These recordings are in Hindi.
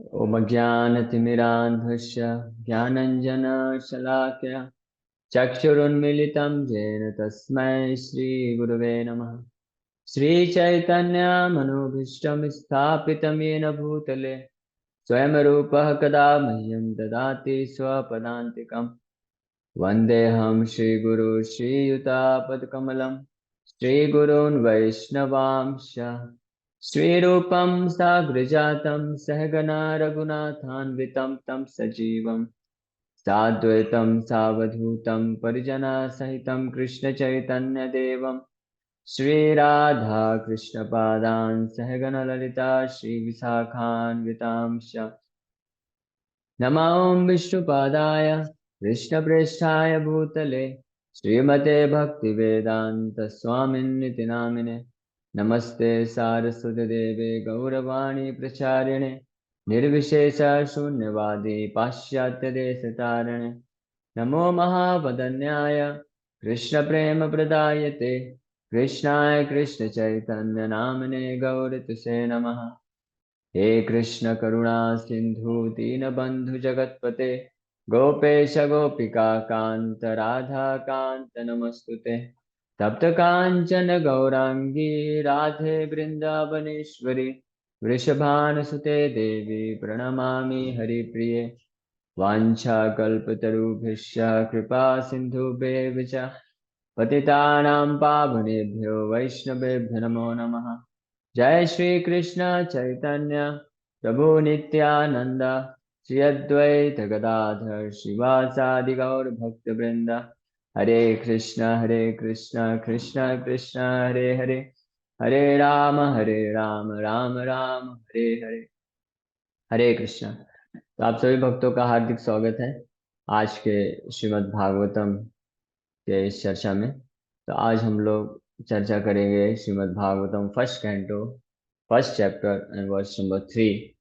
ओम ज्ञानतिमिरान्धस्य ज्ञानञ्जनशलाकया चक्षुरुन्मीलितं येन तस्मै श्रीगुरवे नमः। श्रीचैतन्यमनोभीष्टं स्थापितं येन भूतले स्वयं रूपः कदा मह्यं ददाति स्वपदान्तिकम्। वन्देऽहं श्रीगुरु श्रीयुतापदकमलं श्रीगुरून् वैष्णवांश श्रीरूपं साग्रजातं सहगना रघुनाथान्वितं तं सजीवं साद्वैतं सावधूतं परिजनसहितं कृष्णचैतन्यदेवं श्रीराधा कृष्णपादान् सहगणललिता श्रीविशाखान्वितांश्च नमो विष्णुपादाय कृष्णप्रेष्ठाय भूतले श्रीमते भक्तिवेदान्तस्वामिन्निति नामिने नमस्ते सारस्वतीदेवे गौरवाणी प्रचारिणे निर्विशेषशून्यवादी पाश्चात्यदेशतारिणे नमो महावदन्याय कृष्णप्रेमप्रदायते कृष्णाय कृष्णचैतन्यनामिने गौरतुसे नमः। हे कृष्ण करुणा सिंधु दीनबंधु जगतपते गोपेश गोपिका कांत राधा कांत नमस्तुते तप्त कांचन गौरांगी राधे वृंदावनेश्वरी वृषभानुसुते देवी प्रणमामि हरिप्रिये वाञ्छाकल्पतरुभ्यश्च कृपा सिन्धुभ्येव च पतितानां पावनेभ्यो वैष्णवेभ्यो नमो नमः। जय श्री कृष्ण चैतन्य प्रभु नित्यानंद श्री अद्वैत गदाधर श्रीवासादि गौर भक्त वृंद हरे कृष्ण कृष्ण कृष्ण हरे हरे हरे राम राम राम हरे हरे। हरे कृष्ण। तो आप सभी भक्तों का हार्दिक स्वागत है आज के श्रीमद् भागवतम के इस चर्चा में। तो आज हम लोग चर्चा करेंगे Srimad Bhagavatam first canto first chapter and verse number 3,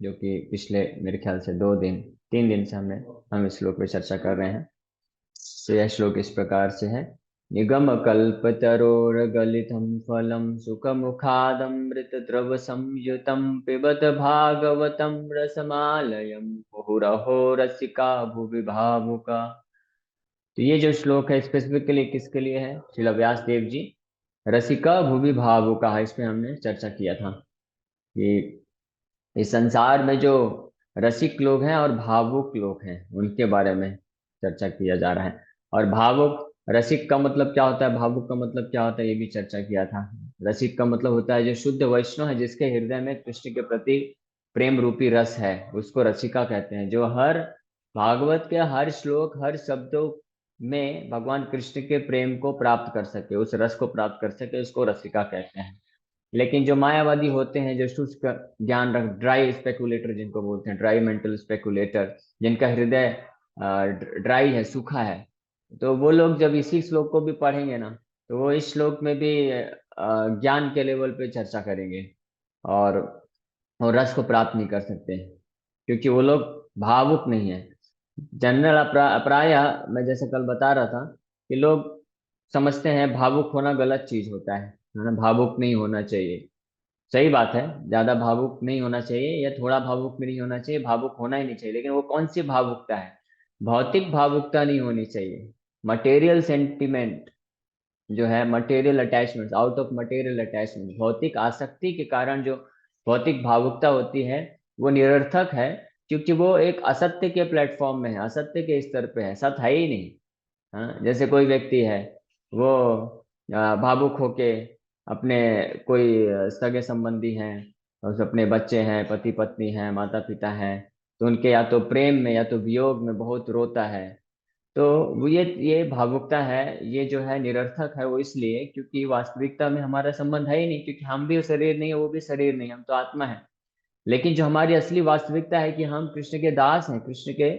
जो कि पिछले मेरे ख्याल से 2 दिन 3 दिन से हम इस श्लोक पे चर्चा कर रहे हैं। तो यह श्लोक इस प्रकार से है। निगम कल्पतरोर्गलितं फलं सुखमुखादमृत द्रव संयुतं पिबत भागवतं रसमालयं मुहुरहो रसिका भुवि भावुका। तो ये जो श्लोक है स्पेसिफिकली किसके लिए है? श्रील व्यास देव जी रसिका भुवि भावुका है, इसमें हमने चर्चा किया था कि इस संसार में जो रसिक लोग हैं और भावुक लोग हैं उनके बारे में चर्चा किया जा रहा है। और भावुक रसिक का मतलब क्या होता है, भावुक का मतलब क्या होता है, ये भी चर्चा किया था। रसिक का मतलब होता है जो शुद्ध वैष्णव है, जिसके हृदय में कृष्ण के प्रति प्रेम रूपी रस है, उसको रसिका कहते हैं। जो हर भागवत के हर श्लोक हर शब्दों में भगवान कृष्ण के प्रेम को प्राप्त कर सके, उस रस को प्राप्त कर सके, उसको रसिका कहते हैं। लेकिन जो मायावादी होते हैं, जो शुष्क ज्ञान रख ड्राई स्पेकुलेटर जिनको बोलते हैं, ड्राई मेंटल स्पेकुलेटर, जिनका हृदय ड्राई है, सूखा है, तो वो लोग जब इसी श्लोक को भी पढ़ेंगे ना, तो वो इस श्लोक में भी ज्ञान के लेवल पे चर्चा करेंगे और रस को प्राप्त नहीं कर सकते, क्योंकि वो लोग भावुक नहीं है। जनरल प्राय मैं जैसे कल बता रहा था कि लोग समझते हैं भावुक होना गलत चीज होता है ना, भावुक नहीं होना चाहिए। सही बात है, ज्यादा भावुक नहीं होना चाहिए या थोड़ा भावुक भी नहीं होना चाहिए, भावुक होना ही नहीं चाहिए। लेकिन वो कौन सी भावुकता है? भौतिक भावुकता नहीं होनी चाहिए। मटेरियल सेंटिमेंट जो है, material attachment, out of material attachment, भौतिक आसक्ति के कारण जो भौतिक भावुकता होती है वो निरर्थक है, क्योंकि वो एक असत्य के प्लेटफॉर्म में है, असत्य के स्तर पे है, सत्य है ही नहीं। हाँ, जैसे कोई व्यक्ति है, वो भावुक होके अपने कोई सगे संबंधी हैं, और अपने बच्चे हैं, पति पत्नी हैं, माता पिता हैं, तो उनके या तो प्रेम में या तो वियोग में बहुत रोता है। तो वो ये भावुकता है, ये जो है निरर्थक है। वो इसलिए क्योंकि वास्तविकता में हमारा संबंध है ही नहीं, क्योंकि हम भी शरीर नहीं है, वो भी शरीर नहीं है, हम तो आत्मा है। लेकिन जो हमारी असली वास्तविकता है कि हम कृष्ण के दास हैं, कृष्ण के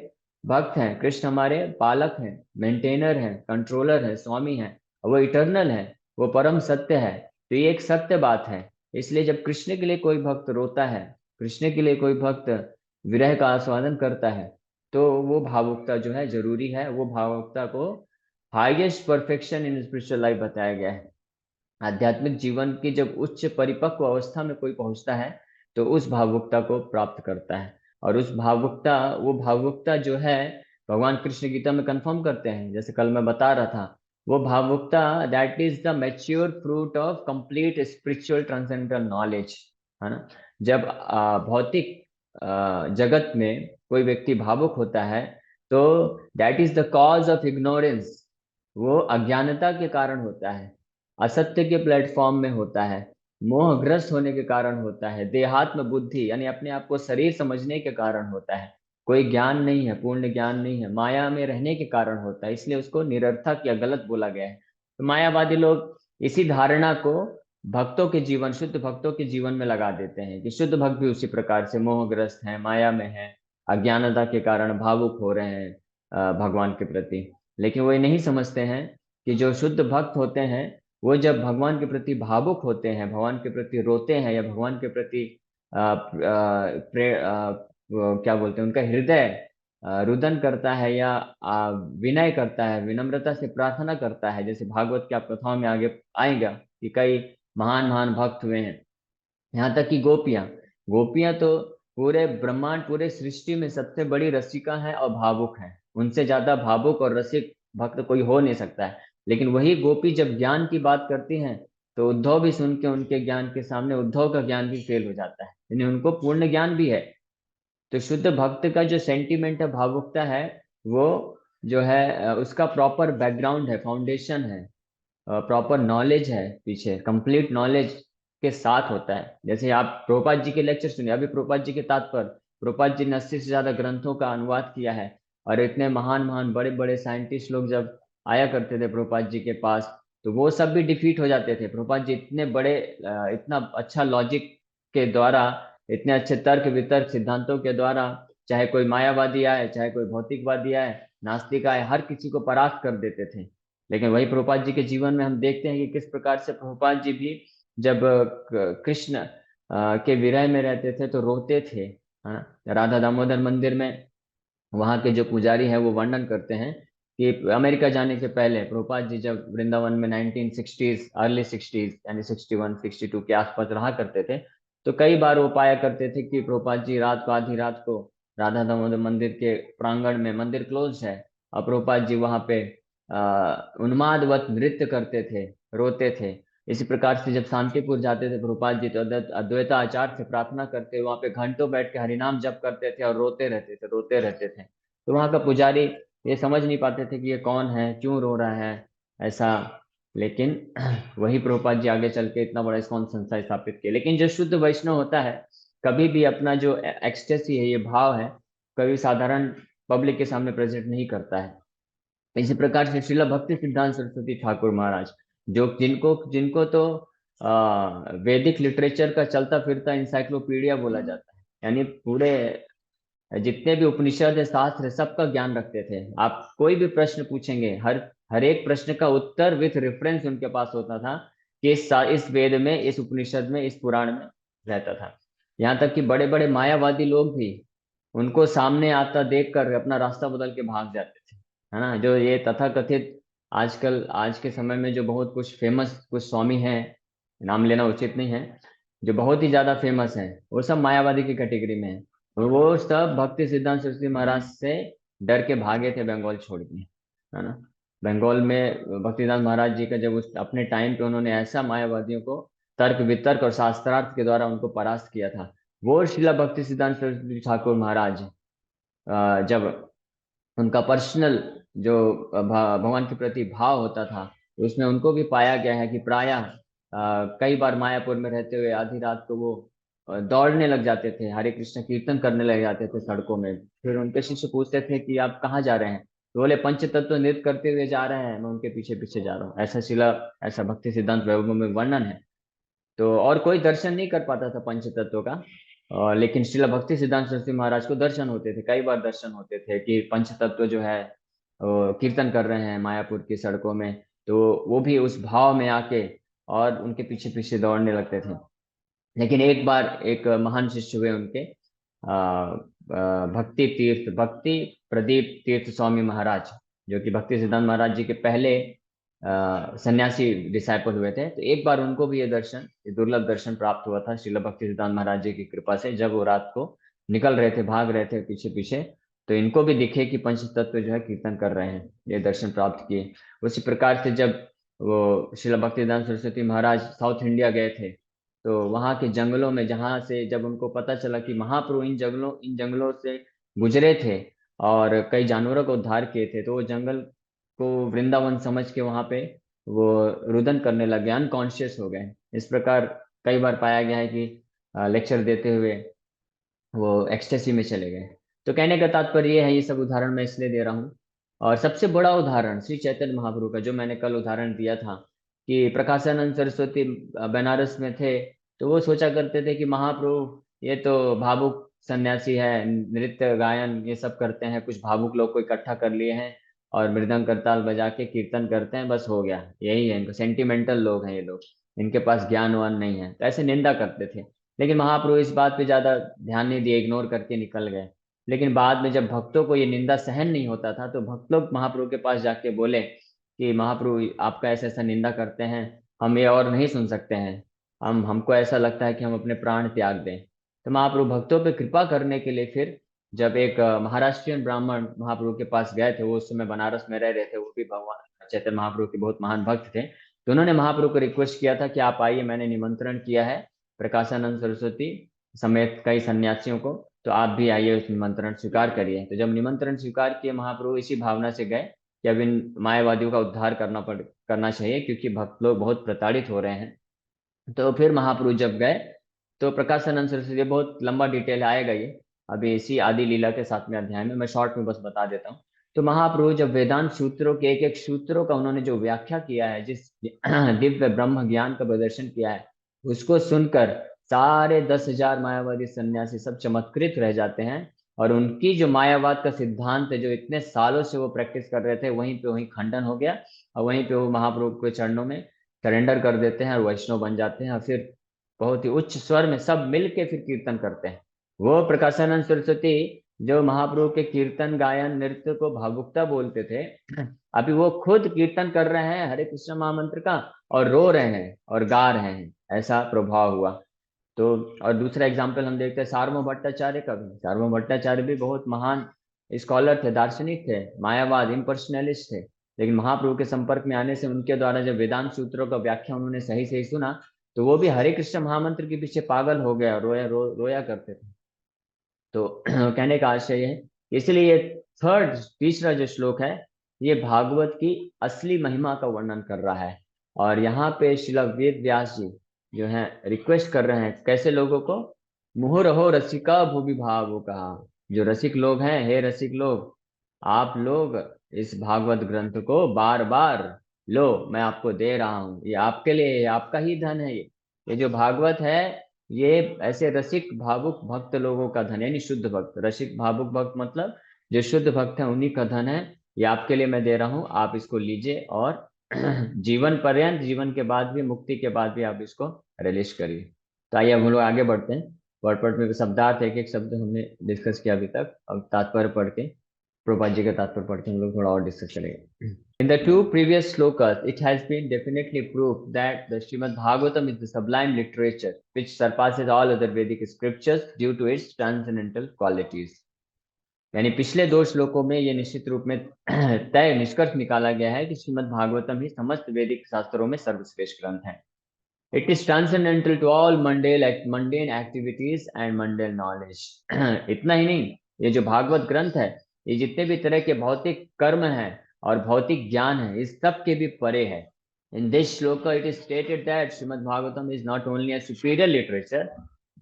भक्त हैं, कृष्ण हमारे पालक हैं, मेंटेनर हैं, कंट्रोलर हैं, स्वामी हैं, और वो इटर्नल है, वो परम सत्य है। तो ये एक सत्य बात है। इसलिए जब कृष्ण के लिए कोई भक्त रोता है, कृष्ण के लिए कोई भक्त विरह का आस्वादन करता है, तो वो भावुकता जो है जरूरी है। वो भावुकता को highest perfection in spiritual life बताया गया है। आध्यात्मिक जीवन की जब उच्च परिपक्व अवस्था में कोई पहुंचता है, तो उस भावुकता को प्राप्त करता है। और उस भावुकता, वो भावुकता जो है, भगवान कृष्ण गीता में कंफर्म करते हैं, जैसे कल मैं बता रहा था, वो भावुकता that is the mature fruit of complete spiritual transcendental knowledge, है ना। जब भौतिक जगत में कोई व्यक्ति भावुक होता है, तो that is the cause of ignorance, वो अज्ञानता के कारण होता है, असत्य के प्लेटफॉर्म में होता है, मोहग्रस्त होने के कारण होता है, देहात्म बुद्धि यानी अपने आप को शरीर समझने के कारण होता है, कोई ज्ञान नहीं है, पूर्ण ज्ञान नहीं है, माया में रहने के कारण होता है, इसलिए उसको निरर्थक या गलत बोला गया है। तो मायावादी लोग इसी धारणा को भक्तों के जीवन, शुद्ध भक्तों के जीवन में लगा देते हैं कि शुद्ध भक्त भी उसी प्रकार से मोहग्रस्त हैं, माया में हैं, अज्ञानता के कारण भावुक हो रहे हैं भगवान के प्रति। लेकिन वो ये नहीं समझते हैं कि जो शुद्ध भक्त होते हैं, वो जब भगवान के प्रति भावुक होते हैं, भगवान के प्रति रोते हैं, या भगवान के प्रति वो क्या बोलते हैं, उनका हृदय रुदन करता है, या विनय करता है, विनम्रता से प्रार्थना करता है, जैसे भागवत की आप कथाओं में आगे आएगा कि कई महान महान भक्त हुए हैं, यहाँ तक कि गोपियां, गोपियां तो पूरे ब्रह्मांड, पूरे सृष्टि में सबसे बड़ी रसिका है और भावुक है, उनसे ज्यादा भावुक और रसिक भक्त कोई हो नहीं सकता है। लेकिन वही गोपी जब ज्ञान की बात करती हैं, तो उद्धव भी सुन के उनके ज्ञान के सामने उद्धव का ज्ञान भी फेल हो जाता है, यानी उनको पूर्ण ज्ञान भी है। तो शुद्ध भक्त का जो सेंटिमेंट है, भावुकता है, वो जो है उसका प्रॉपर बैकग्राउंड है, फाउंडेशन है, प्रॉपर नॉलेज है, पीछे कंप्लीट नॉलेज के साथ होता है। जैसे आप प्रभुपाद जी के लेक्चर सुनिए, अभी प्रभुपाद जी के तात्पर्य, प्रभुपाद जी ने 80 से ज्यादा ग्रंथों का अनुवाद किया है, और इतने महान महान बड़े बड़े साइंटिस्ट लोग जब आया करते थे प्रभुपाद जी के पास, तो वो सब भी डिफीट हो जाते थे। प्रभुपाद जी इतने बड़े इतना अच्छा लॉजिक के द्वारा, इतने अच्छे तर्क वितर्क सिद्धांतों के द्वारा, चाहे कोई मायावादी आए, चाहे कोई भौतिकवादी आए, नास्तिक आए, हर किसी को परास्त कर देते थे। लेकिन वही प्रभुपाद जी के जीवन में हम देखते हैं कि किस प्रकार से प्रभुपाद जी भी जब कृष्ण के विरह में रहते थे तो रोते थे, हाँ। राधा दामोदर मंदिर में वहाँ के जो पुजारी हैं वो वर्णन करते हैं कि अमेरिका जाने के पहले प्रभुपाद जी जब वृंदावन में 1960s, अर्ली 60s यानी 61 62 के आसपास रहा करते थे, तो कई बार वो पाया करते थे कि प्रभुपाद जी रात को, आधी रात को, राधा दामोदर मंदिर के प्रांगण में, मंदिर क्लोज है, और प्रभुपाद जी वहाँ पे उन्मादवत नृत्य करते थे, रोते थे। इसी प्रकार से जब शांतिपुर जाते थे प्रभुपाद जी, तो अद्वैताचार्य से प्रार्थना करते, वहाँ पे घंटों बैठ के हरिनाम जप करते थे और रोते रहते थे, रोते रहते थे। तो वहाँ का पुजारी ये समझ नहीं पाते थे कि ये कौन है, क्यों रो रहा है ऐसा। लेकिन वही प्रभुपाद जी आगे चल के इतना बड़ा इस्कॉन संस्था स्थापित किया। लेकिन जो शुद्ध वैष्णव होता है, कभी भी अपना जो एक्सटेसी है, ये भाव है, कभी साधारण पब्लिक के सामने प्रेजेंट नहीं करता है। इसी प्रकार से श्रील भक्ति सिद्धांत सरस्वती ठाकुर महाराज, जो जिनको जिनको तो वैदिक लिटरेचर का चलता फिरता इंसाइक्लोपीडिया बोला जाता है, यानी पूरे जितने भी उपनिषद है, शास्त्र है, सबका ज्ञान रखते थे। आप कोई भी प्रश्न पूछेंगे, हर हर एक प्रश्न का उत्तर विथ रेफरेंस उनके पास होता था, कि इस वेद में, इस उपनिषद में, इस पुराण में रहता था। यहाँ तक कि बड़े बड़े मायावादी लोग भी उनको सामने आता देखकर अपना रास्ता बदल के भाग जाते थे, है ना। जो ये तथाकथित आजकल, आज के समय में जो बहुत कुछ फेमस कुछ स्वामी हैं, नाम लेना उचित नहीं है, जो बहुत ही ज्यादा फेमस हैं, वो सब मायावादी की कैटेगरी में है। और वो सब भक्ति सिद्धांत सरस्वती महाराज से डर के भागे थे बंगाल छोड़ के, है ना। बंगाल में भक्ति सिद्धांत महाराज जी का जब उस अपने टाइम पे उन्होंने ऐसा मायावादियों को तर्क वितर्क और शास्त्रार्थ के द्वारा उनको परास्त किया था, वो शिला भक्ति सिद्धांत सरस्वती ठाकुर महाराज जब उनका पर्सनल जो भगवान के प्रति भाव होता था, उसमें उनको भी पाया गया है कि प्रायः कई बार मायापुर में रहते हुए आधी रात को वो दौड़ने लग जाते थे, हरे कृष्ण कीर्तन करने लग जाते थे सड़कों में। फिर उनके शिष्य पूछते थे कि आप कहाँ जा रहे हैं, तो बोले पंच तत्व नृत्य करते हुए जा रहे हैं, मैं उनके पीछे पीछे जा रहा हूँ। ऐसा शिला, ऐसा भक्ति सिद्धांत वैभव में वर्णन है। तो और कोई दर्शन नहीं कर पाता था पंच तत्व का, लेकिन श्रील भक्ति सिद्धांत सरस्वती महाराज को दर्शन होते थे, कई बार दर्शन होते थे कि पंच तत्व जो है कीर्तन कर रहे हैं मायापुर की सड़कों में। तो वो भी उस भाव में आके और उनके पीछे पीछे दौड़ने लगते थे। लेकिन एक बार एक महान शिष्य हुए उनके, भक्ति तीर्थ, भक्ति प्रदीप तीर्थ स्वामी महाराज, जो कि भक्ति सिद्धांत महाराज जी के पहले सन्यासी डिसाइपल हुए थे। तो एक बार उनको भी ये दुर्लभ दर्शन प्राप्त हुआ था श्रील भक्तिसिद्धांत महाराज जी की कृपा से, जब वो रात को निकल रहे थे, भाग रहे थे पीछे पीछे, तो इनको भी दिखे कि पंच तत्व जो है कीर्तन कर रहे हैं, ये दर्शन प्राप्त किए। उसी प्रकार से जब वो श्रील भक्तिसिद्धांत सरस्वती महाराज साउथ इंडिया गए थे, तो वहाँ के जंगलों में, जहाँ से जब उनको पता चला कि महाप्रभु इन जंगलों से गुजरे थे और कई जानवरों को उद्धार किए थे, तो वो जंगल को वृंदावन समझ के वहां पे वो रुदन करने लग गए, अनकॉन्शियस हो गए। इस प्रकार कई बार पाया गया है कि लेक्चर देते हुए वो एक्सटेसी में चले गए। तो कहने का तात्पर्य ये है, ये सब उदाहरण मैं इसलिए दे रहा हूँ। और सबसे बड़ा उदाहरण श्री चैतन्य महाप्रभु का, जो मैंने कल उदाहरण दिया था कि प्रकाशानंद सरस्वती बनारस में थे, तो वो सोचा करते थे कि महाप्रभु ये तो भावुक सन्यासी है, नृत्य गायन ये सब करते हैं, कुछ भावुक लोग को इकट्ठा कर लिए हैं और मृदंग करताल बजा के कीर्तन करते हैं, बस हो गया, यही है इनको, सेंटिमेंटल लोग हैं ये लोग, इनके पास ज्ञान वान नहीं है, तो ऐसे निंदा करते थे। लेकिन महाप्रभु इस बात पे ज्यादा ध्यान नहीं दिए, इग्नोर करके निकल गए। लेकिन बाद में जब भक्तों को ये निंदा सहन नहीं होता था, तो भक्त लोग महाप्रभु के पास जाके बोले कि महाप्रभु आपका ऐसा ऐसा निंदा करते हैं, हम ये और नहीं सुन सकते हैं, हमको ऐसा लगता है कि हम अपने प्राण त्याग दें। तो महाप्रभु भक्तों पे कृपा करने के लिए फिर जब एक महाराष्ट्रियन ब्राह्मण महाप्रभु के पास गए थे, वो उस समय बनारस में रह रहे थे, वो भी भगवान चैतन्य महाप्रभु के बहुत महान भक्त थे, तो उन्होंने महाप्रभु को रिक्वेस्ट किया था कि आप आइए, मैंने निमंत्रण किया है प्रकाशानंद सरस्वती समेत कई सन्यासियों को, तो आप भी आइए, उस निमंत्रण स्वीकार करिए। तो जब निमंत्रण स्वीकार किए, महाप्रभु इसी भावना से गए कि अब इन मायावादियों का उद्धार करना चाहिए, क्योंकि भक्त लोग बहुत प्रताड़ित हो रहे हैं। तो फिर महाप्रभु जब गए, तो प्रकाशानंद सरस्वती, बहुत लंबा डिटेल आएगा ये, अभी इसी आदि लीला के 7वें अध्याय में, मैं शॉर्ट में बस बता देता हूँ। तो महाप्रभु जब वेदांत सूत्रों के एक एक सूत्रों का उन्होंने जो व्याख्या किया है, जिस दिव्य ब्रह्म ज्ञान का प्रदर्शन किया है, उसको सुनकर सारे 10,000 मायावादी सन्यासी सब चमत्कृत रह जाते हैं। और उनकी जो मायावाद का सिद्धांत है, जो इतने सालों से वो प्रैक्टिस कर रहे थे, वहीं पे वहीं खंडन हो गया, और वहीं पे वो महाप्रभु के चरणों में सरेंडर कर देते हैं और वैष्णव बन जाते हैं। और फिर बहुत ही उच्च स्वर में सब मिल के फिर कीर्तन करते हैं। वो प्रकाशानंद सरस्वती जो महाप्रभु के कीर्तन गायन नृत्य को भावुकता बोलते थे, अभी वो खुद कीर्तन कर रहे हैं हरे कृष्ण महामंत्र का, और रो रहे हैं और गा रहे हैं, ऐसा प्रभाव हुआ। तो और दूसरा एग्जाम्पल हम देखते हैं सार्वभौम भट्टाचार्य का भी। सार्वभौम भट्टाचार्य भी बहुत महान स्कॉलर थे, दार्शनिक थे, मायावाद इम्पर्सनलिस्ट थे। लेकिन महाप्रभु के संपर्क में आने से उनके द्वारा जब वेदांत सूत्रों का व्याख्या उन्होंने सही सही सुना, तो वो भी हरे कृष्ण महामंत्र के पीछे पागल हो गया, रोया करते थे। तो कहने का आशय है, इसलिए ये तीसरा जो श्लोक है, ये भागवत की असली महिमा का वर्णन कर रहा है। और यहाँ पे श्रील वेद व्यास जी जो है रिक्वेस्ट कर रहे हैं कैसे लोगों को, मुहुरहो रसिका भूवि भावो कहा, जो रसिक लोग हैं, हे रसिक लोग, आप लोग इस भागवत ग्रंथ को बार बार लो, मैं आपको दे रहा हूँ, ये आपके लिए, ये आपका ही धन है। ये जो भागवत है, ये ऐसे रसिक भावुक भक्त लोगों का धन है, यानी शुद्ध भक्त। रसिक भावुक भक्त मतलब जो शुद्ध भक्त है, उन्हीं का धन है। ये आपके लिए मैं दे रहा हूँ, आप इसको लीजिए और जीवन पर्यंत, जीवन के बाद भी, मुक्ति के बाद भी आप इसको रिलीज करिए। तो आइए अब हम लोग आगे बढ़ते हैं। वर्ड में शब्दार्थ, एक एक शब्द हमने डिस्कस किया अभी तक, अब तात्पर्य पढ़ के, प्रभुपाद जी का तात्पर्य पढ़ के हम लोग थोड़ा और डिस्कस करेंगे। In the two previous slokas, it has been definitely proved that the Srimad Bhagavatam is the sublime literature which surpasses all other Vedic scriptures due to its transcendental qualities. यानी पिछले 2 श्लोकों में ये निश्चित रूप में तय निष्कर्ष निकाला गया है कि श्रीमद् भागवतम ही समस्त वैदिक शास्त्रों में सर्वश्रेष्ठ ग्रंथ है। It is transcendental to all mundane activities and mundane knowledge. इतना ही नहीं, ये जो भागवत ग्रंथ है, ये जितने भी तरह के भौतिक कर्म हैं और भौतिक ज्ञान है, इस सब के भी परे है। In this shloka, it is stated that Srimad Bhagavatam is not only a superior literature,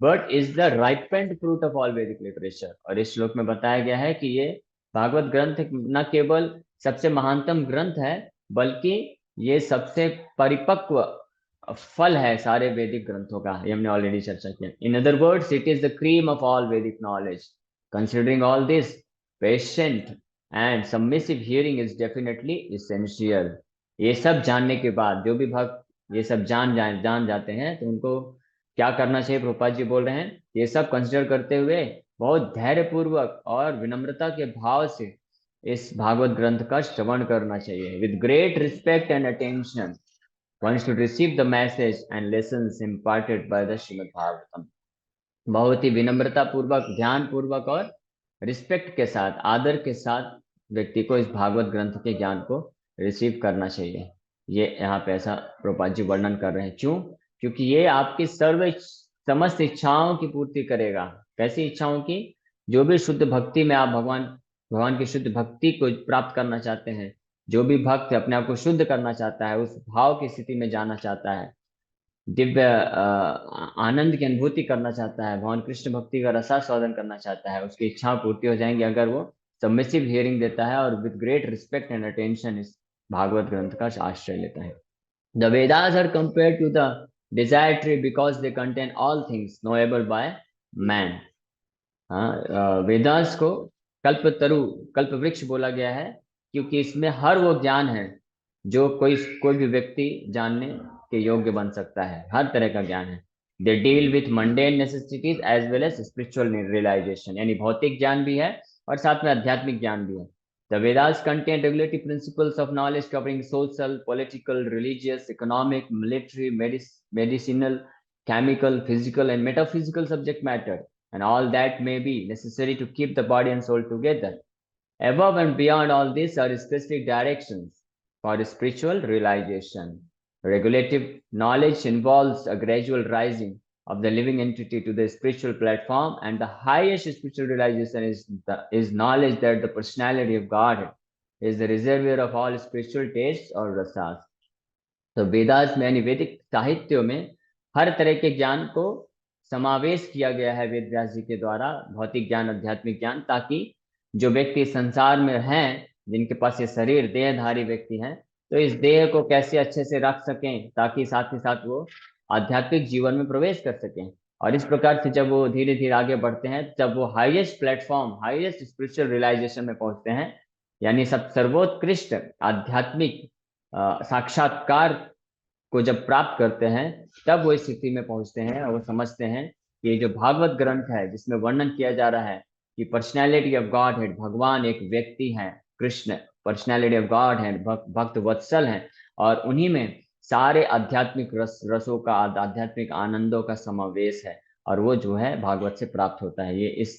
but is the ripened fruit of all Vedic literature. और इस श्लोक में बताया गया है कि ये भागवत ग्रंथ न केवल सबसे महानतम ग्रंथ है, बल्कि ये सबसे परिपक्व फल है सारे वैदिक ग्रंथों का। ये हमने ऑलरेडी चर्चा किया। In other words, it is the cream of all Vedic knowledge. Considering all this, patient and submissive hearing is definitely essential. ये सब जानने के बाद जो भी भक्त ये सब जान जाते हैं, तो उनको क्या करना चाहिए? प्रभुपाद जी बोल रहे हैं, ये सब कंसिडर करते हुए बहुत धैर्य पूर्वक और विनम्रता के भाव से इस भागवत ग्रंथ का श्रवण करना चाहिए। With great respect and attention one should receive the message and lessons imparted by the Shrimad Bhagavatam. बहुत ही विनम्रता पूर्वक, ध्यान पूर्वक और रिस्पेक्ट के साथ, आदर के साथ व्यक्ति को इस भागवत ग्रंथ के ज्ञान को रिसीव करना चाहिए। ये यहाँ पे ऐसा प्रभुपाद जी वर्णन कर रहे हैं। क्यों? क्योंकि ये आपकी समस्त इच्छाओं की पूर्ति करेगा। कैसी इच्छाओं की? जो भी शुद्ध भक्ति में आप भगवान भगवान की शुद्ध भक्ति को प्राप्त करना चाहते हैं, जो भी भक्त अपने आप को शुद्ध करना चाहता है, उस भाव की स्थिति में जाना चाहता है, दिव्य आनंद की अनुभूति करना चाहता है, भगवान कृष्ण भक्ति का रसास्वादन करना चाहता है, उसकी इच्छाएं पूर्ति हो जाएंगी अगर वो सबमिसिव हियरिंग देता है और with great respect and attention इस भागवत ग्रंथ का आश्रय लेता है। The Vedas are compared to the desire tree because they contain all things knowable by man. हाँ, वेदास को कल्पतरु, कल्प वृक्ष बोला गया है क्योंकि इसमें हर वो ज्ञान है जो कोई भी व्यक्ति जानने के योग्य बन सकता है। हर तरह का ज्ञान है। They deal with mundane necessities as well as spiritual realisation, यानी भौतिक ज्ञान भी है और साथ में आध्यात्मिक ज्ञान भी है। The Vedas contain regulatory principles of knowledge covering social, political, religious, economic, military, medicinal, chemical, physical, and metaphysical subject matter, and all that may be necessary to keep the body and soul together. Above and beyond all these are specific directions for spiritual realization. Regulative knowledge involves a gradual rising of the living entity to the spiritual platform, and the highest spiritual realization is knowledge that the personality of God is the reservoir of all spiritual tastes or rasas. तो वेदास में यानी वैदिक साहित्यों में हर तरह के ज्ञान को समावेश किया गया है वेद व्यास जी के द्वारा, भौतिक ज्ञान, आध्यात्मिक ज्ञान, ताकि जो व्यक्ति संसार में हैं, जिनके पास ये शरीर देहधारी व्यक्ति हैं, तो इस देह को कैसे अच्छे से रख सकें ताकि साथ ही साथ वो आध्यात्मिक जीवन में प्रवेश कर सकें। और इस प्रकार से जब वो धीरे धीरे आगे बढ़ते हैं, जब वो highest platform, highest spiritual realisation में पहुंचते हैं, यानी सब सर्वोत्कृष्ट आध्यात्मिक साक्षात्कार को जब प्राप्त करते हैं, तब वो इस स्थिति में पहुंचते हैं और वो समझते हैं कि ये जो भागवत ग्रंथ है जिसमें वर्णन किया जा रहा है कि पर्सनैलिटी ऑफ गॉड है, भगवान एक व्यक्ति है, कृष्ण पर्सनैलिटी ऑफ गॉड है, भक्त वत्सल हैं, और उन्हीं में सारे आध्यात्मिक रसों का, आध्यात्मिक आनंदों का समावेश है, और वो जो है भागवत से प्राप्त होता है। ये इस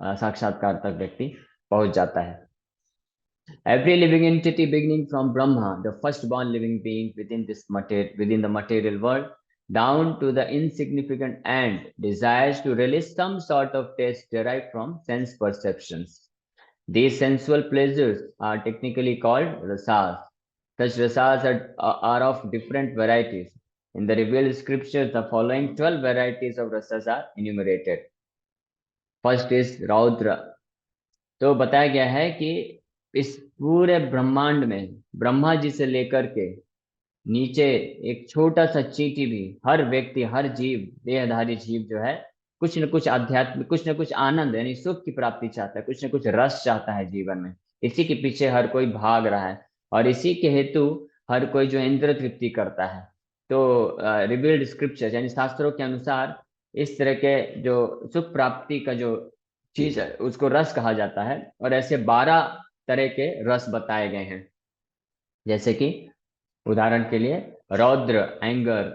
साक्षात्कार तक व्यक्ति पहुंच जाता है। Every living entity beginning from Brahma, the firstborn living being within the material world, down to the insignificant ant, desires to relish some sort of taste derived from sense perceptions. These sensual pleasures are technically called rasas. Such rasas are of different varieties. In the revealed scriptures, the following 12 varieties of rasas are enumerated. First is Raudra. तो बताया गया है कि इस पूरे ब्रह्मांड में ब्रह्मा जी से लेकर के नीचे एक छोटा सा चींटी भी, हर व्यक्ति, हर जीव, देहधारी जीव जो है, कुछ न कुछ आध्यात्मिक, कुछ न कुछ आनंद यानी सुख की प्राप्ति चाहता है, कुछ न कुछ रस चाहता है जीवन में। इसी के पीछे हर कोई भाग रहा है और इसी के हेतु हर कोई जो इंद्र तृप्ति करता है। तो रिवील्ड स्क्रिप्चर यानी शास्त्रों के अनुसार इस तरह के जो सुख प्राप्ति का जो चीज है उसको रस कहा जाता है, और ऐसे 12 तरह के रस बताए गए हैं। जैसे कि उदाहरण के लिए रौद्र एंगर,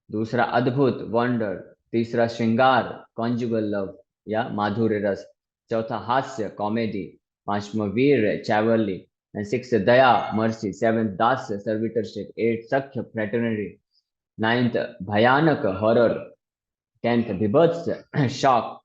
दूसरा अद्भुत वंडर, तीसरा श्रृंगार कॉन्जुगल लव या माधुर्य रस, चौथा हास्य कॉमेडी, पांचवा vira chivalry, and six daya mercy, seventh dasya servitorship, eight sakhya fraternity, ninth bhayanaka horror, tenth bibhatsa shock,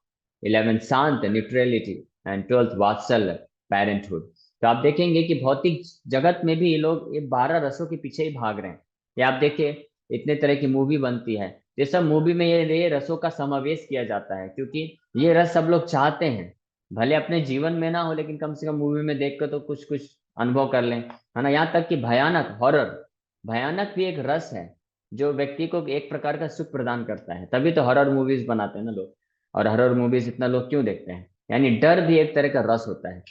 11th shanta neutrality, and 12th वात्सल्य पेरेंटहुड। तो आप देखेंगे कि भौतिक जगत में भी ये लोग ये 12 रसों के पीछे ही भाग रहे हैं। ये आप देखिए इतने तरह की मूवी बनती है, ये सब मूवी में ये रसों का समावेश किया जाता है, क्योंकि ये रस सब लोग चाहते हैं, भले अपने जीवन में ना हो लेकिन कम से कम मूवी में देख कर तो कुछ कुछ अनुभव कर लें, है ना। यहाँ तक कि भयानक हॉरर, भयानक भी एक रस है जो व्यक्ति को एक प्रकार का सुख प्रदान करता है। तभी तो हॉरर मूवीज बनाते हैं ना लोग, और हॉरर मूवीज इतना लोग क्यों देखते हैं, यानी डर भी एक तरह का रस होता है।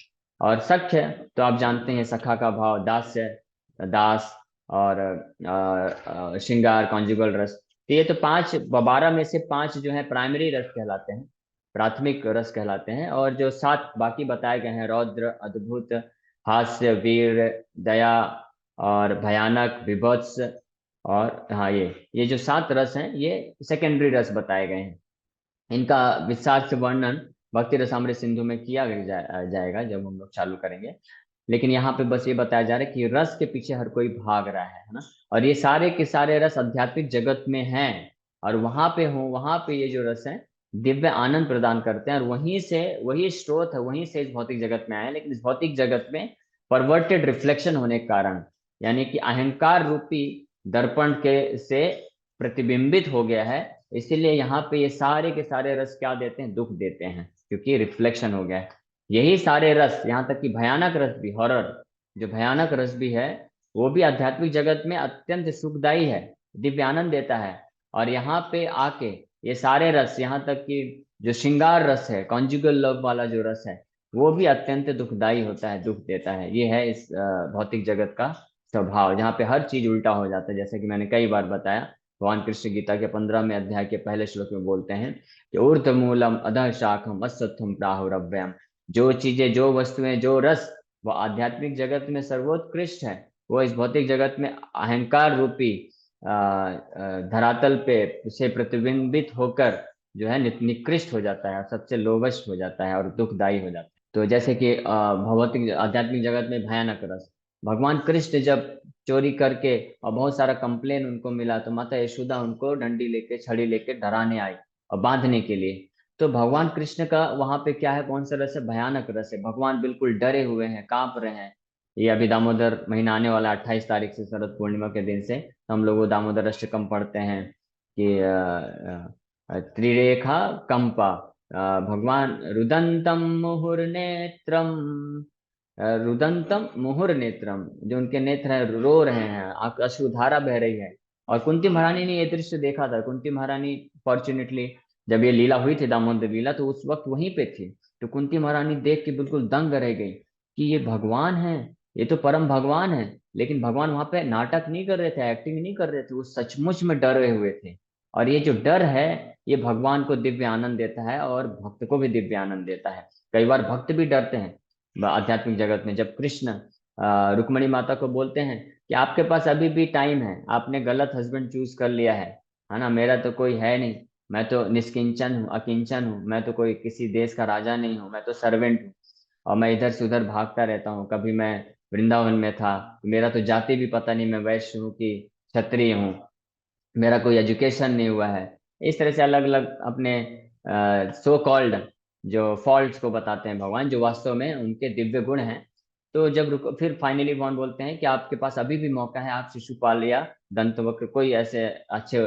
और सख्य तो आप जानते हैं सखा का भाव, दास्य दास, और श्रृंगार कॉन्जुगल रस। तो ये तो 12 में से 5 जो है प्राइमरी रस कहलाते हैं, प्राथमिक रस कहलाते हैं, और जो 7 बाकी बताए गए हैं रौद्र, अद्भुत, हास्य, वीर, दया और भयानक, विभत्स, और हाँ ये जो 7 रस हैं ये सेकेंडरी रस बताए गए हैं। इनका विस्तार से वर्णन भक्ति रसामृत सिंधु में किया जाएगा जब हम लोग चालू करेंगे। लेकिन यहाँ पे बस ये बताया जा रहा है कि रस के पीछे हर कोई भाग रहा है ना। और ये सारे के सारे रस आध्यात्मिक जगत में हैं, और वहां पे ये जो रस है दिव्य आनंद प्रदान करते हैं, और वहीं से वही स्रोत है, वहीं से इस भौतिक जगत में आए हैं। लेकिन इस भौतिक जगत में परवर्टेड रिफ्लेक्शन होने के कारण, यानी कि अहंकार रूपी दर्पण के से प्रतिबिंबित हो गया है, इसीलिए यहाँ पे ये सारे के सारे रस क्या देते हैं, दुख देते हैं, क्योंकि रिफ्लेक्शन हो गया है। यही सारे रस, यहाँ तक कि भयानक रस भी, हॉरर जो भयानक रस भी है, वो भी आध्यात्मिक जगत में अत्यंत सुखदायी है, दिव्य आनंद देता है। और यहाँ पे आके ये सारे रस, यहाँ तक कि जो श्रृंगार रस है, कॉन्जुगल लव वाला जो रस है, वो भी अत्यंत दुखदायी होता है, दुख देता है। ये है इस भौतिक जगत का स्वभाव, जहाँ पे हर चीज उल्टा हो जाता है। जैसे कि मैंने कई बार बताया, भगवान कृष्ण गीता के 15वें अध्याय के पहले श्लोक में बोलते हैं कि ऊर्ध्व मूलम अधः शाखम अश्वत्थम प्राहुरव्ययम। जो चीजें, जो वस्तुएं, जो रस वो आध्यात्मिक जगत में सर्वोत्कृष्ट है, वो इस भौतिक जगत में अहंकार रूपी धरातल पे से प्रतिबिंबित होकर जो है निकृष्ट हो जाता है, और सबसे लोवेस्ट हो जाता है, और दुखदायी हो जाता है। तो जैसे कि भौतिक आध्यात्मिक जगत में भयानक रस, भगवान कृष्ण जब चोरी करके और बहुत सारा कंप्लेन उनको मिला, तो माता यशोदा उनको डंडी लेके, छड़ी लेके डराने आई और बांधने के लिए। तो भगवान कृष्ण का वहां पे क्या है, कौन सा रस है, भयानक रस है। भगवान बिल्कुल डरे हुए हैं, कांप रहे हैं। ये अभी दामोदर महीना आने वाला 28 तारीख से, शरद पूर्णिमा के दिन से हम लोग वो दामोदर अष्टकम पढ़ते हैं कि त्रिरेखा कंपा, भगवान रुदंतम मुहुर्नेत्रम, रुदंतम मुहुर नेत्रम, जो उनके नेत्र हैं रो रहे हैं, अश्रुधारा बह रही है। और कुंती महारानी ने ये दृश्य देखा था। कुंती महारानी फॉर्चुनेटली जब ये लीला हुई थी, दामोदर लीला, तो उस वक्त वहीं पे थी। तो कुंती महारानी देख के बिल्कुल दंग रह गई कि ये भगवान है, ये तो परम भगवान है। लेकिन भगवान वहां पे नाटक नहीं कर रहे थे, एक्टिंग नहीं कर रहे थे, वो सचमुच में डरे हुए थे। और ये जो डर है, ये भगवान को दिव्य आनंद देता है, और भक्त को भी दिव्य आनंद देता है। कई बार भक्त भी डरते हैं आध्यात्मिक जगत में। जब कृष्ण रुक्मणी माता को बोलते हैं कि आपके पास अभी भी टाइम है, आपने गलत हस्बैंड चूज कर लिया है ना, मेरा तो कोई है नहीं, मैं तो निष्किंचन हूँ, अकिंचन हूँ, मैं तो कोई किसी देश का राजा नहीं हूँ, मैं तो सर्वेंट हूँ, और मैं इधर से उधर भागता रहता हूँ। कभी मैं वृंदावन में था, मेरा तो जाति भी पता नहीं, मैं वैश्य हूँ कि क्षत्रिय हूँ, मेरा कोई एजुकेशन नहीं हुआ है। इस तरह से अलग अलग अपने सो कॉल्ड जो फॉल्ट्स को बताते हैं भगवान, जो वास्तव में उनके दिव्य गुण हैं। तो जब रुको, फिर फाइनली भगवान बोलते हैं कि आपके पास अभी भी मौका है, आप शिशुपाल या दंतवक्र, कोई ऐसे अच्छे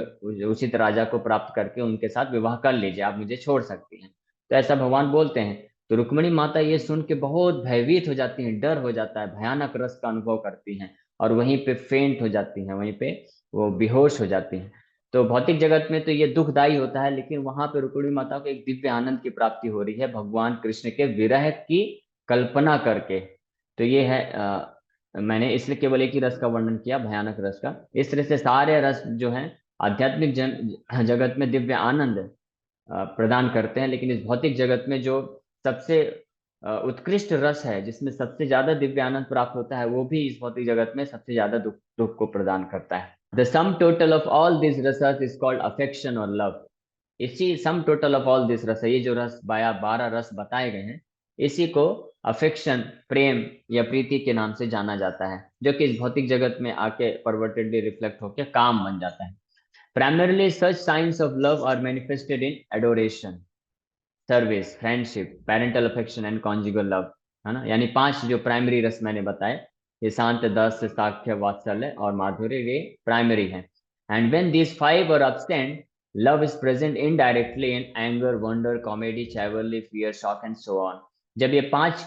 उचित राजा को प्राप्त करके उनके साथ विवाह कर लीजिए, आप मुझे छोड़ सकती हैं। तो ऐसा भगवान बोलते हैं। तो रुक्मिणी माता ये सुन के बहुत भयभीत हो जाती हैं, डर हो जाता है, भयानक रस का अनुभव करती हैं, और वहीं पे फेंट हो जाती हैं, वहीं पे वो बेहोश हो जाती हैं। तो भौतिक जगत में तो ये दुखदाई होता है, लेकिन वहां पे रुक्मिणी माता को एक दिव्य आनंद की प्राप्ति हो रही है, भगवान कृष्ण के विरह की कल्पना करके। तो ये है मैंने इसलिए केवल एक ही रस का वर्णन किया, भयानक रस का। इस तरह से सारे रस जो हैं आध्यात्मिक जगत में दिव्य आनंद प्रदान करते हैं। लेकिन इस भौतिक जगत में जो सबसे उत्कृष्ट रस है, जिसमें सबसे ज्यादा दिव्य आनंद प्राप्त होता है, वो भी इस भौतिक जगत में सबसे ज्यादा दुख दुख को प्रदान करता है। The sum total of all this rasas is called affection और लव। इसी sum total of all this rasa है, ये जो रस 12 रस बताए गए हैं, इसी को अफेक्शन, प्रेम या प्रीति के नाम से जाना जाता है, जो कि इस भौतिक जगत में आके परवर्टेडली रिफ्लेक्ट होकर काम बन जाता है। Primarily, such signs of love are manifested in adoration, service, friendship, parental affection and conjugal love, है ना। यानी 5 जो प्राइमरी रस मैंने बताए, ये शांत, दस, साख्य, वात्सल्य और माधुर्य, ये प्राइमरी है। And when these 5 are absent, love is present indirectly in anger, wonder, comedy, chivalry, fear, shock and so on. जब ये 5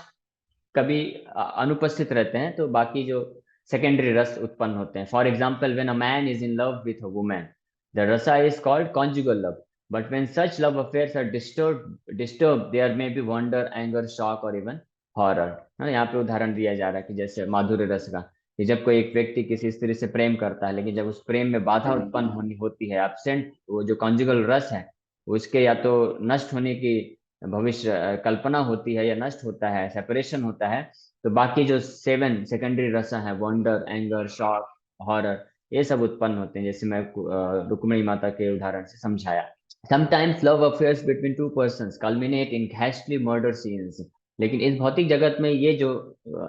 कभी अनुपस्थित रहते हैं, तो बाकी जो सेकेंडरी रस उत्पन्न होते हैं। For example, when a man is in love with a woman, the rasa is called conjugal love. But when such love affairs are disturbed, there may be wonder, anger, shock or even horror। है, यहाँ पे उदाहरण दिया जा रहा है कि जैसे माधुर्य रस का, कि जब कोई एक व्यक्ति किसी स्त्री से प्रेम करता है, लेकिन जब उस प्रेम में बाधा उत्पन्न होनी होती है, एब्सेंट वो जो कॉन्जुगल रस है, उसके या तो नष्ट होने की भविष्य कल्पना होती है या नष्ट होता है, सेपरेशन होता है, तो बाकी जो 7 सेकेंडरी रस है, वंडर, एंगर, शॉक, हॉरर, ये सब उत्पन्न होते हैं, जैसे मैं रुक्मिणी माता के उदाहरण से समझाया। Sometimes love affairs between two persons culminate in ghastly murder scenes. लेकिन इस भौतिक जगत में ये जो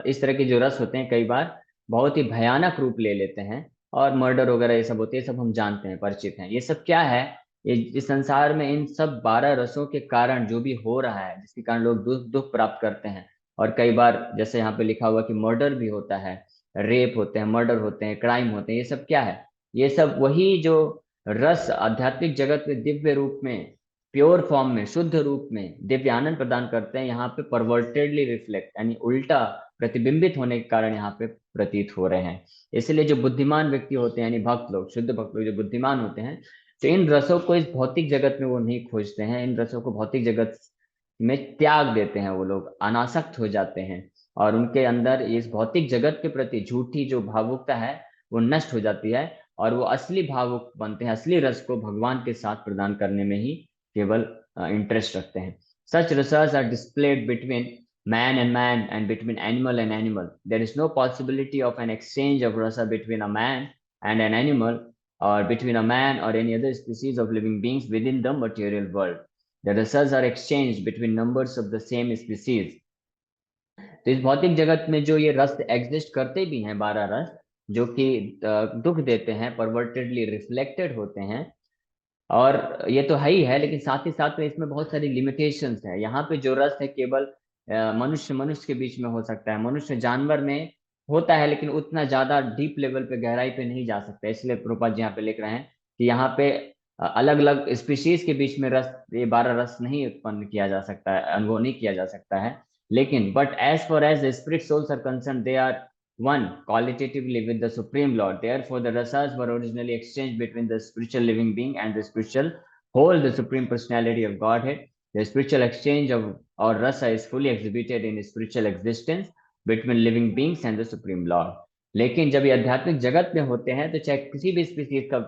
इस तरह के जो रस होते हैं कई बार बहुत ही भयानक रूप ले लेते हैं, और मर्डर वगैरह ये सब होते हैं, सब हम जानते हैं, परिचित हैं। ये सब क्या है? ये इस संसार में इन सब 12 रसों के कारण जो भी हो रहा है, जिसके कारण लोग दुख दुख प्राप्त करते हैं, और कई बार जैसे यहाँ पे लिखा हुआ कि मर्डर भी होता है, रेप होते हैं, मर्डर होते हैं, क्राइम होते हैं, ये सब क्या है? ये सब वही जो रस आध्यात्मिक जगत में दिव्य रूप में, प्योर फॉर्म में, शुद्ध रूप में दिव्य आनंद प्रदान करते हैं, यहाँ पे परवर्टेडली रिफ्लेक्ट यानी उल्टा प्रतिबिंबित होने के कारण यहाँ पे प्रतीत हो रहे हैं। इसलिए जो बुद्धिमान व्यक्ति होते हैं, यानी भक्त लोग, शुद्ध भक्त लोग जो बुद्धिमान होते हैं, तो इन रसों को इस भौतिक जगत में वो नहीं खोजते हैं, इन रसों को भौतिक जगत में त्याग देते हैं, वो लोग अनासक्त हो जाते हैं, और उनके अंदर इस भौतिक जगत के प्रति झूठी जो भावुकता है वो नष्ट हो जाती है, और वो असली भावुक बनते हैं, असली रस को भगवान के साथ प्रदान करने में ही केवल इंटरेस्ट रखते हैं। Such rasas are displayed between man and man and between animal and animal. There is no possibility of an exchange of rasa between a man and an animal, or between a man or any other species of living beings within the material world. The rasas are exchanged between numbers of the same species. तो इस भौतिक जगत में जो ये रस एग्जिस्ट करते भी हैं, 12 रस, जो कि दुख देते हैं, परवर्टेडली रिफ्लेक्टेड होते हैं, और ये तो है ही है, लेकिन साथ ही साथ में इसमें बहुत सारी लिमिटेशंस है। यहाँ पे जो रस है केवल मनुष्य मनुष्य के बीच में हो सकता है, मनुष्य जानवर में होता है, लेकिन उतना ज्यादा डीप लेवल पे, गहराई पे नहीं जा सकता। इसलिए प्रभुपाद जी यहाँ पे लिख रहे हैं कि यहाँ पे अलग अलग स्पीशीज के बीच में रस, ये 12 रस नहीं उत्पन्न किया जा सकता है, अनुभव नहीं किया जा सकता है। लेकिन but as far as the spirit souls are concerned, they are one qualitatively with the Supreme Lord. Therefore, the rasas were originally exchanged between the spiritual living being and the spiritual whole, the Supreme Personality of Godhead. The spiritual exchange of or rasa is fully exhibited in spiritual existence between living beings and the Supreme Lord. लेकिन जब ये आध्यात्मिक जगत में होते हैं, तो चाहे किसी भी स्पीसीज का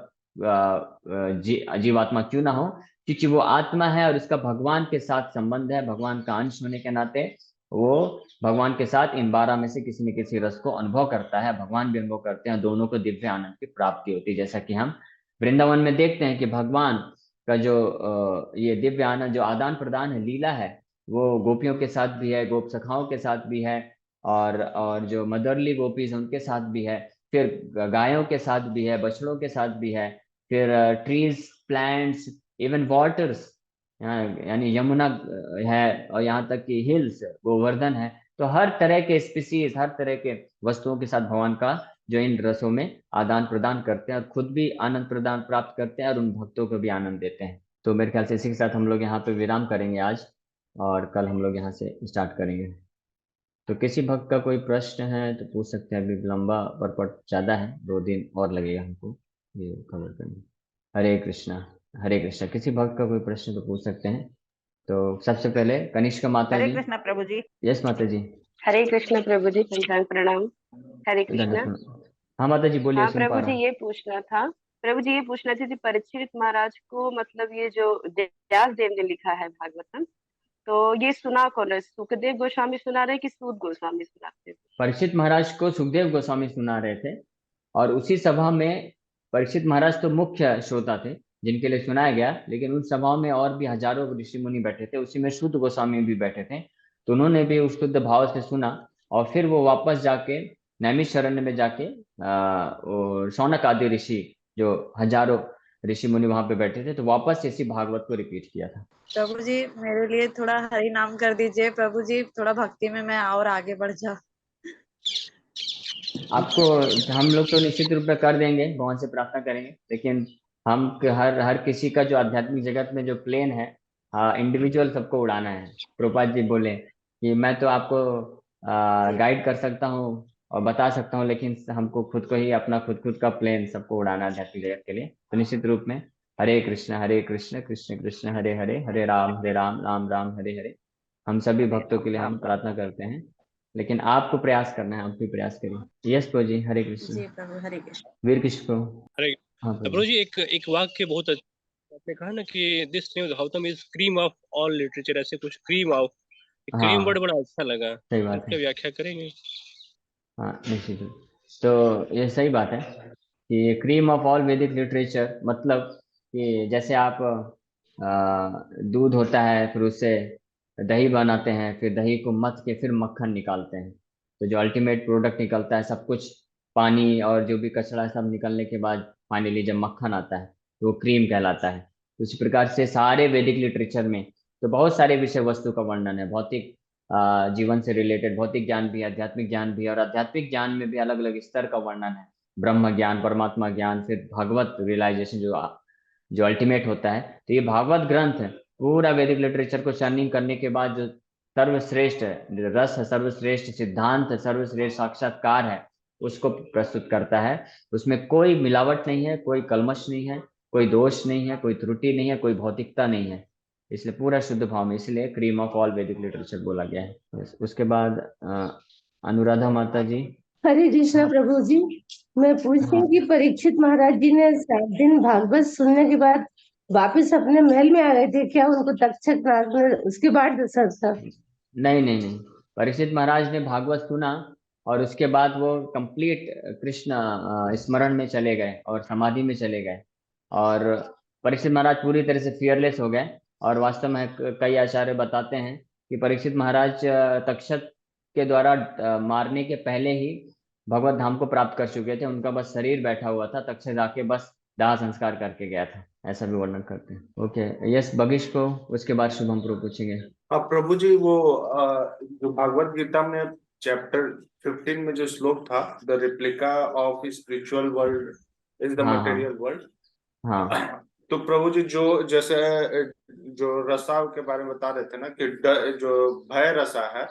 जीवात्मा क्यों ना हो, क्योंकि वो आत्मा है और उसका भगवान के साथ संबंध है, भगवान का अंश होने के नाते वो भगवान के साथ इन 12 में से किसी न किसी रस को अनुभव करता है, भगवान भी अनुभव करते हैं, दोनों को दिव्य आनंद की प्राप्ति होती है। जैसा कि हम वृंदावन में देखते हैं कि भगवान का जो ये दिव्य आनंद, जो आदान प्रदान है, लीला है, वो गोपियों के साथ भी है, गोप सखाओं के साथ भी है, और जो मदरली गोपीज उनके साथ भी है, फिर गायों के साथ भी है, बछड़ों के साथ भी है, फिर ट्रीज, प्लांट्स, इवन वाटर्स, यानी यमुना है, और यहाँ तक कि हिल्स, गोवर्धन है। तो हर तरह के स्पीसीज, हर तरह के वस्तुओं के साथ भगवान का जो इन रसों में आदान प्रदान करते हैं, और खुद भी आनंद प्रदान प्राप्त करते हैं, और उन भक्तों को भी आनंद देते हैं। तो मेरे ख्याल से इसी के साथ हम लोग यहाँ पे विराम करेंगे आज, और कल हम लोग यहाँ से स्टार्ट करेंगे। तो किसी भक्त का कोई प्रश्न है तो पूछ सकते हैं। अभी लंबा परपट ज्यादा है, 2 दिन और लगेगा हमको ये कवर करने। हरे कृष्णा, हरे कृष्णा। किसी भक्त का कोई प्रश्न तो पूछ सकते हैं। तो सबसे पहले कनिष्का माता हरे जी। कृष्णा प्रभु जी। यस माता जी। हरे कृष्णा प्रभु जी, पंचांग प्रणाम। हरे कृष्णा। हाँ माता जी बोलिए, हाँ सुन पा प्रभु रहा जी, हूँ। ये पूछना था। प्रभु जी, ये पूछना थी कि परीक्षित महाराज को, मतलब ये जो व्यास देव ने लिखा है भागवतम, तो ये सुना कौन है? सुखदेव गोस्वामी सुना रहे कि सूत गोस्वामी सुनाते हैं? परीक्षित महाराज को सुखदेव गोस्वामी सुना रहे थे, और उसी सभा में परीक्षित महाराज तो मुख्य श्रोता थे जिनके लिए सुनाया गया, लेकिन उन सभाओं में और भी हजारों ऋषि मुनि बैठे थे, उसी में शुद्ध गोस्वामी भी बैठे थे। तो उन्होंने भी उस शुद्ध भाव से सुना, और फिर वो वापस जाके नैमिषारण्य में जाके और शौनक आदि ऋषि, जो हजारों ऋषि मुनि वहां पे बैठे थे, तो वापस इसी भागवत को रिपीट किया था। प्रभु जी मेरे लिए थोड़ा हरि नाम कर दीजिए प्रभु जी, थोड़ा भक्ति में मैं और आगे बढ़ जाऊं। आपको हम लोग तो निश्चित रूप में कर देंगे, भगवान से प्रार्थना करेंगे, लेकिन हम हर किसी का जो आध्यात्मिक जगत में जो प्लेन है, इंडिविजुअल सबको उड़ाना है। प्रभुपाद जी बोले कि मैं तो आपको गाइड कर सकता हूँ और बता सकता हूँ, लेकिन हमको खुद को ही अपना खुद का प्लेन सबको उड़ाना है आध्यात्मिक जगत के लिए। तो निश्चित रूप में हरे कृष्ण कृष्ण कृष्ण हरे हरे, हरे राम राम राम हरे हरे। हम सभी भक्तों के लिए हम प्रार्थना करते हैं, लेकिन आपको प्रयास करना है, आप भी प्रयास करिए। यस प्रभु जी, हरे कृष्ण। जी प्रभु, हरे कृष्ण। वीर कृष्ण प्रभु। हरे। हाँ प्रभु प्रभु जी, एक वाक्य बहुत आपने कहा ना कि this news Gautam is cream of all literature, ऐसे कुछ क्रीम ऑफ, क्रीम हाँ वर्ड बड़ा अच्छा लगा, सही बात इसका है। व्याख्या करेंगे? हाँ निश्चित रूप। तो ये सही बात है कि क्रीम ऑफ ऑल वैदिक लिटरेचर मतलब कि जैसे आप दूध होता है, फिर उससे दही बनाते हैं, फिर दही को मथ के फिर मक्खन निकालते हैं, तो जो अल्टीमेट प्रोडक्ट निकलता है सब कुछ, पानी और जो भी कचरा सब निकलने के बाद फाइनली जब मक्खन आता है तो वो क्रीम कहलाता है। तो इसी प्रकार से सारे वैदिक लिटरेचर में तो बहुत सारे विषय वस्तु का वर्णन है, भौतिक जीवन से रिलेटेड भौतिक ज्ञान भी, आध्यात्मिक ज्ञान भी, और आध्यात्मिक ज्ञान में भी अलग अलग स्तर का वर्णन है। ब्रह्म ज्ञान, परमात्मा ज्ञान, फिर भागवत रियलाइजेशन जो जो अल्टीमेट होता है। तो ये भागवत ग्रंथ है, पूरा वैदिक लिटरेचर को चर्निंग करने के बाद जो सर्वश्रेष्ठ रस है, सर्वश्रेष्ठ सिद्धांत है, सर्वश्रेष्ठ साक्षात्कार है, उसको प्रस्तुत करता है। उसमें कोई मिलावट नहीं है, कोई कलमश नहीं है, कोई दोष नहीं है, कोई त्रुटि नहीं है, कोई भौतिकता नहीं है, इसलिए पूरा शुद्ध भाव में, इसलिए क्रीम ऑफ ऑल वैदिक लिटरेचर बोला गया है। उसके बाद अनुराधा माता जी। हरे कृष्णा प्रभु जी। मैं पूछती हूँ कि परीक्षित महाराज जी ने 7 दिन भागवत सुनने के बाद वापस अपने महल में आ गए थे क्या? उनको तक्षक नाग ने उसके बाद दसा था? नहीं नहीं नहीं, परीक्षित महाराज ने भागवत सुना और उसके बाद वो कंप्लीट कृष्ण स्मरण में चले गए और समाधि में चले गए, और परीक्षित महाराज पूरी तरह से फियरलेस हो गए। और वास्तव में कई आचार्य बताते हैं कि परीक्षित महाराज तक्षक के द्वारा मारने के पहले ही भगवत धाम को प्राप्त कर चुके थे, उनका बस शरीर बैठा हुआ था, तक्षक जाके बस दाह संस्कार करके गया था, ऐसा भी वर्णन करते हैं। ओके, यस बगिश को उसके बाद शुभम प्रभु पूछेंगे। अब प्रभु जी वो जो भागवत गीता में चैप्टर 15 में जो श्लोक था, the replica of spiritual world is the हाँ हाँ मटेरियल वर्ल्ड, हाँ तो प्रभु जी जो जैसे जो रसा के बारे में बता रहे थे ना कि जो भय रसा है,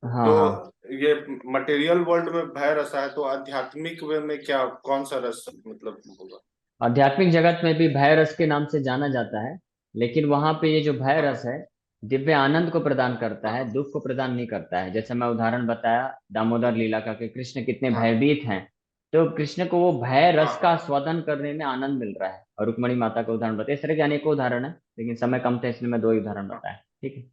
हाँ तो हाँ। ये मटेरियल वर्ल्ड में भय रसा है, तो आध्यात्मिक वे में क्या कौन सा रस मतलब होगा? आध्यात्मिक जगत में भी भय रस के नाम से जाना जाता है, लेकिन वहां पे ये जो भय रस है दिव्य आनंद को प्रदान करता है, दुख को प्रदान नहीं करता है। जैसे मैं उदाहरण बताया दामोदर लीला का कि कृष्ण कितने भयभीत हैं, तो कृष्ण को वो भय रस का स्वादन करने में आनंद मिल रहा है। और रुक्मणी माता का उदाहरण बताया, इस तरह के अनेकों उदाहरण है, लेकिन समय कम था इसलिए मैं 2 ही उदाहरण बताया। ठीक है,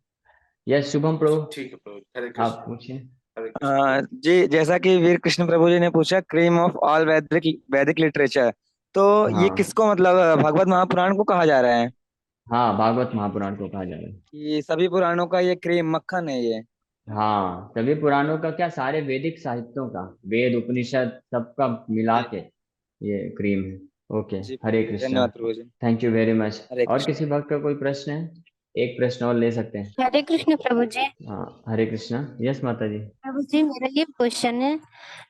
यस शुभम प्रभु ठीक है प्रभु, हरे आप कृष्ण। पूछिए। हरे कृष्ण। जी, जैसा कि वीर कृष्ण प्रभु जी ने पूछा क्रीम ऑफ ऑल वैदिक वैदिक लिटरेचर, तो ये हाँ किसको मतलब भगवत महापुराण को कहा जा रहा है? हाँ, भागवत महापुराण को कहा जा रहा है। कि सभी पुराणों का ये क्रीम मक्खन है ये? हाँ, सभी पुराणों का क्या, सारे वैदिक साहित्यों का, वेद उपनिषद सबका मिला जी के ये क्रीम है। ओके, जी हरे प्रभु जी, कृष्णा, धन्यवाद प्रभु ji. Thank you very much. Hare और कृष्ण। किसी भक्त का कोई प्रश्न है? एक प्रश्न और ले सकते हैं। हरे कृष्ण प्रभु जी। हाँ हरे कृष्णा, यस माता जी। प्रभु जी मेरा ये क्वेश्चन है,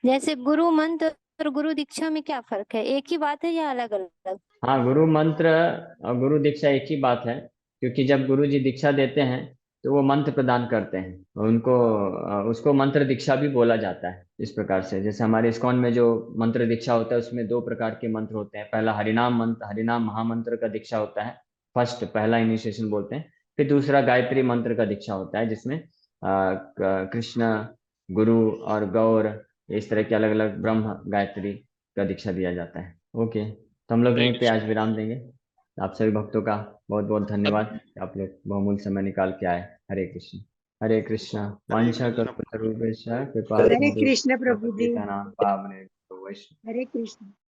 जैसे गुरु मंत्र और गुरु दीक्षा में क्या फर्क है? एक ही बात है या अलग अलग? हाँ, गुरु मंत्र और गुरु दीक्षा एक ही बात है, क्योंकि जब गुरु जी दीक्षा देते हैं तो वो मंत्र प्रदान करते हैं, और उनको उसको मंत्र दीक्षा भी बोला जाता है। इस प्रकार से जैसे हमारे इस्कॉन में जो मंत्र दीक्षा होता है उसमें 2 प्रकार के मंत्र होते हैं। पहला हरिनाम मंत्र, हरिनाम महामंत्र का दीक्षा होता है, फर्स्ट पहला इनिशिएशन बोलते हैं। फिर दूसरा गायत्री मंत्र का दीक्षा होता है, जिसमें कृष्ण, गुरु और गौर, इस तरह के अलग अलग ब्रह्म गायत्री का दीक्षा दिया जाता है। ओके, तो हम लोग हरे यहीं पे आज कृष्ण। विराम देंगे। आप सभी भक्तों का बहुत बहुत धन्यवाद कि आप लोग बहुमूल्य समय निकाल के आए। हरे कृष्ण। हरे कृष्ण। हरे वांछा कृष्ण। कल्पतरुभ्यश्च कृपा हरे सिंधु कृष्ण प्रभु जी। पतितानां पावनेभ्यो वैष्णवेभ्यो हरे कृष्ण।